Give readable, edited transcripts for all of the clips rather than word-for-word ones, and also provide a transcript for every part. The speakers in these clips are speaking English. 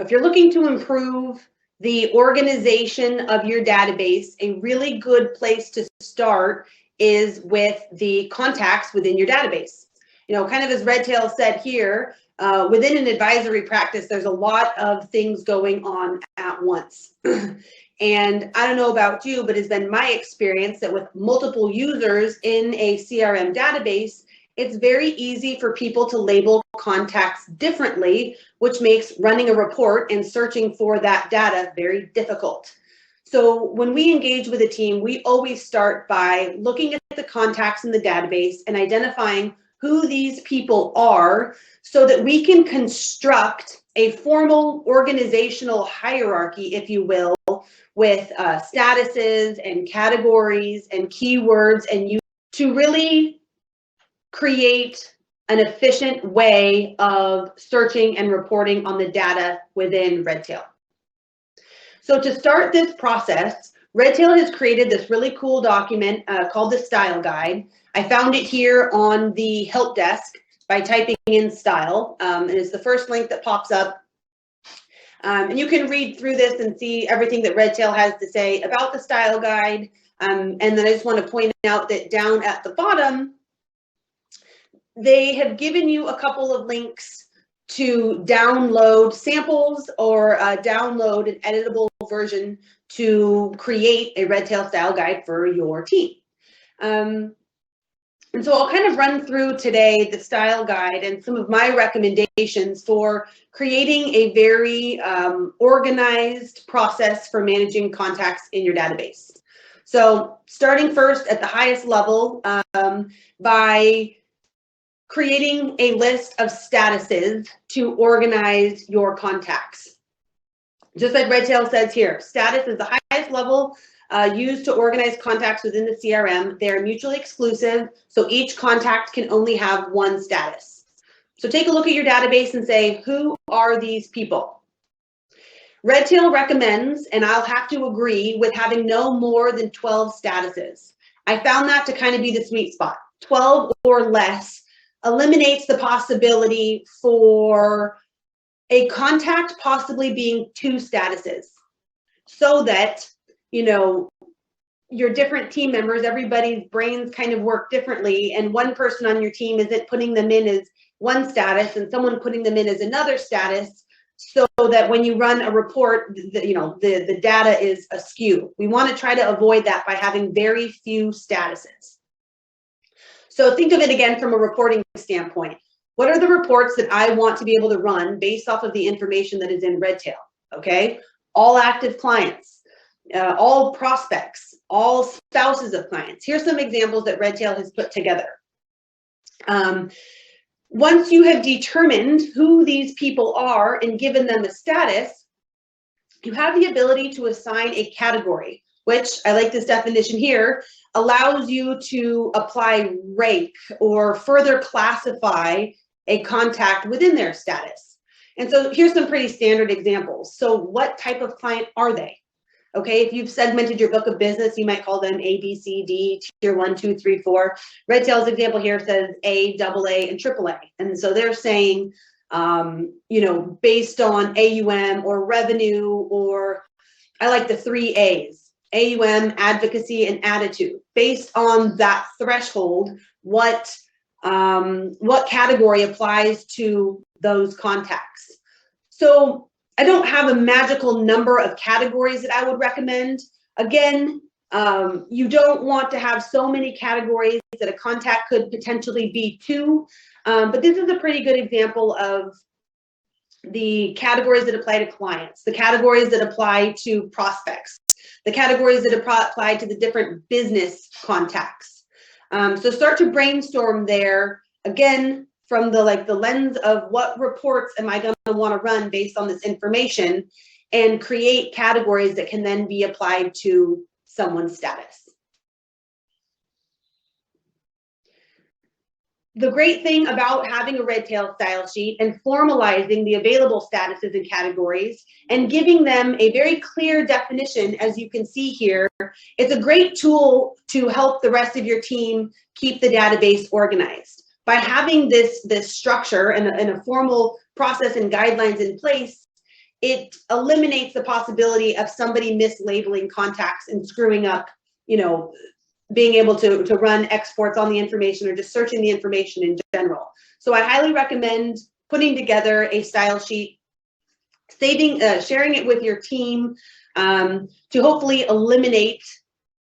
Now, if you're looking to improve the organization of your database, a really good place to start is with the contacts within your database. You know, kind of as Redtail said here, within an advisory practice, there's a lot of things going on at once. And I don't know about you, but it's been my experience that with multiple users in a CRM database, it's very easy for people to label contacts differently, which makes running a report and searching for that data very difficult. So when we engage with a team, we always start by looking at the contacts in the database and identifying who these people are so that we can construct a formal organizational hierarchy, if you will, with statuses and categories and keywords, and to really create an efficient way of searching and reporting on the data within Redtail. So to start this process, Redtail has created this really cool document called the Style Guide. I found it here on the help desk by typing in style, and it's the first link that pops up. And you can read through this and see everything that Redtail has to say about the Style Guide. And then I just want to point out that down at the bottom, they have given you a couple of links to download samples or download an editable version to create a Redtail Style Guide for your team. And so I'll kind of run through today the Style Guide and some of my recommendations for creating a very organized process for managing contacts in your database. So starting first at the highest level by creating a list of statuses to organize your contacts. Just like Redtail says here, status is the highest level used to organize contacts within the CRM. They are mutually exclusive, so each contact can only have one status. So take a look at your database and say, who are these people? Redtail recommends, and I'll have to agree, with having no more than 12 statuses. I found that to kind of be the sweet spot. 12 or less eliminates the possibility for a contact possibly being two statuses, so that, you know, your different team members, everybody's brains kind of work differently, and one person on your team isn't putting them in as one status and someone putting them in as another status, so that when you run a report, the data is askew. We want to try to avoid that by having very few statuses. So think of it again from a reporting standpoint. What are the reports that I want to be able to run based off of the information that is in Redtail? Okay, all active clients, all prospects, all spouses of clients. Here's some examples that Redtail has put together. Once you have determined who these people are and given them a status, you have the ability to assign a category, which I like this definition here, allows you to apply rank or further classify a contact within their status. And so here's some pretty standard examples. So what type of client are they? Okay, if you've segmented your book of business, you might call them A, B, C, D, tier 1, 2, 3, 4. Redtail's example here says A, AA, and AAA. And so they're saying, based on AUM or revenue, or I like the 3 A's, AUM, advocacy, and attitude. Based on that threshold, what category applies to those contacts? So I don't have a magical number of categories that I would recommend. Again, you don't want to have so many categories that a contact could potentially be two, but this is a pretty good example of the categories that apply to clients, the categories that apply to prospects, the categories that apply to the different business contacts. So start to brainstorm there, again, from the lens of what reports am I going to want to run based on this information, and create categories that can then be applied to someone's status. The great thing about having a Redtail style sheet and formalizing the available statuses and categories and giving them a very clear definition, as you can see here, it's a great tool to help the rest of your team keep the database organized. By having this structure and a formal process and guidelines in place, it eliminates the possibility of somebody mislabeling contacts and screwing up, you know, being able to run exports on the information or just searching the information in general. So I highly recommend putting together a style sheet, sharing it with your team to hopefully eliminate.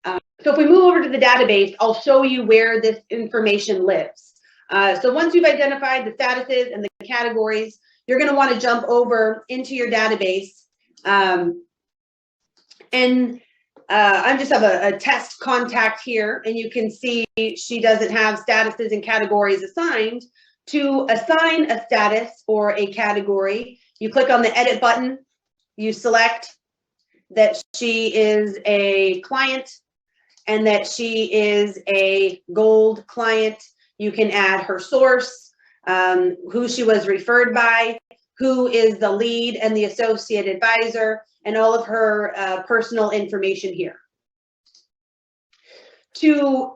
So if we move over to the database, I'll show you where this information lives. So once you've identified the statuses and the categories, you're going to want to jump over into your database. I just have a test contact here, and you can see she doesn't have statuses and categories assigned. To assign a status or a category, you click on the edit button, you select that she is a client and that she is a gold client. You can add her source, who she was referred by, who is the lead and the associate advisor, and all of her personal information here. To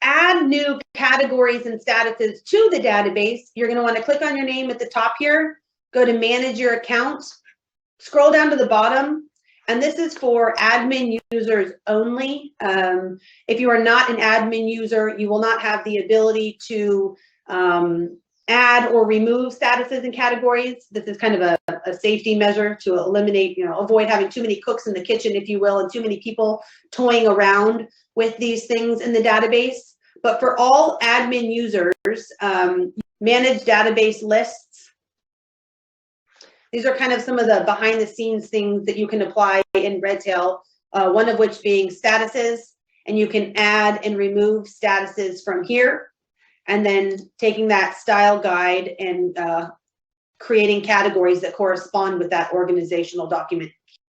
add new categories and statuses to the database, you're going to want to click on your name at the top here, go to manage your account, scroll down to the bottom, and this is for admin users only. If you are not an admin user, you will not have the ability to add or remove statuses and categories. This is kind of a safety measure to eliminate, avoid having too many cooks in the kitchen, if you will, and too many people toying around with these things in the database. But for all admin users, manage database lists. These are kind of some of the behind the scenes things that you can apply in Redtail, one of which being statuses, and you can add and remove statuses from here. And then taking that style guide and creating categories that correspond with that organizational document